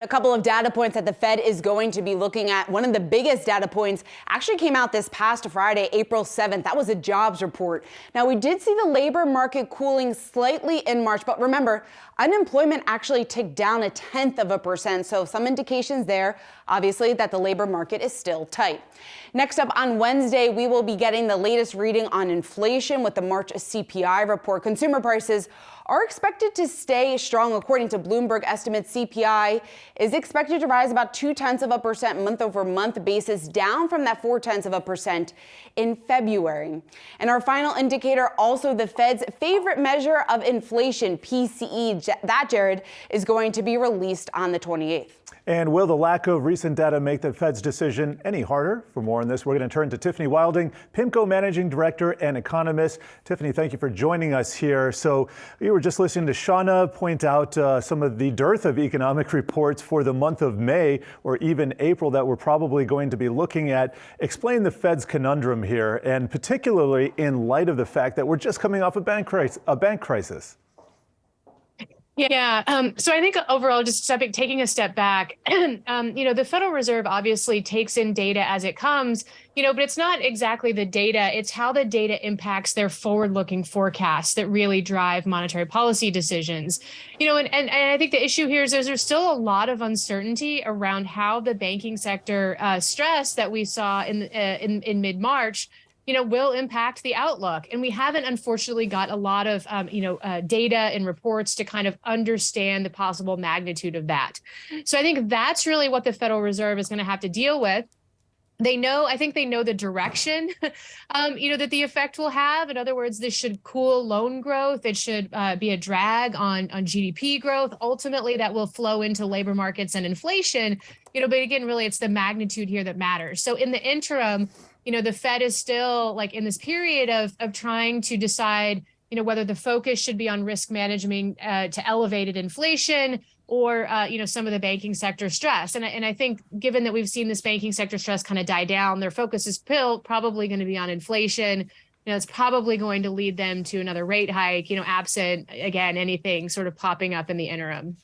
A couple of data points that the Fed is going to be looking at. One of the biggest data points actually came out this past Friday, April 7th. That was a jobs report. Now, we did see the labor market cooling slightly in March, but remember, unemployment actually ticked down 0.1%. So some indications there, obviously, that the labor market is still tight. Next up on Wednesday, we will be getting the latest reading on inflation with the March CPI report. Consumer prices are expected to stay strong. According to Bloomberg estimates, CPI is expected to rise about 0.2% month over month basis, down from that 0.4% in February. And our final indicator, also the Fed's favorite measure of inflation, PCE, that, Jared, is going to be released on the 28th. And will the lack of recent data make the Fed's decision any harder? For more on this, we're going to turn to Tiffany Wilding, PIMCO Managing Director and Economist. Tiffany, thank you for joining us here. So you were just listening to Seana point out some of the dearth of economic reports for the month of May or even April that we're probably going to be looking at. Explain the Fed's conundrum here, and particularly in light of the fact that we're just coming off a bank crisis. Yeah. So I think overall, just taking a step back, the Federal Reserve obviously takes in data as it comes, but it's not exactly the data. It's how the data impacts their forward-looking forecasts that really drive monetary policy decisions. And I think the issue here is there's still a lot of uncertainty around how the banking sector stress that we saw in mid-March will impact the outlook. And we haven't, unfortunately, got a lot of, data and reports to kind of understand the possible magnitude of that. So I think that's really what the Federal Reserve is going to have to deal with. I think they know the direction, that the effect will have. In other words, this should cool loan growth. It should be a drag on GDP growth. Ultimately, that will flow into labor markets and inflation. But again, really, it's the magnitude here that matters. So in the interim, the Fed is still in this period of trying to decide, whether the focus should be on risk management to elevated inflation or, some of the banking sector stress. And I think given that we've seen this banking sector stress kind of die down, their focus is probably going to be on inflation. It's probably going to lead them to another rate hike, absent, again, anything sort of popping up in the interim.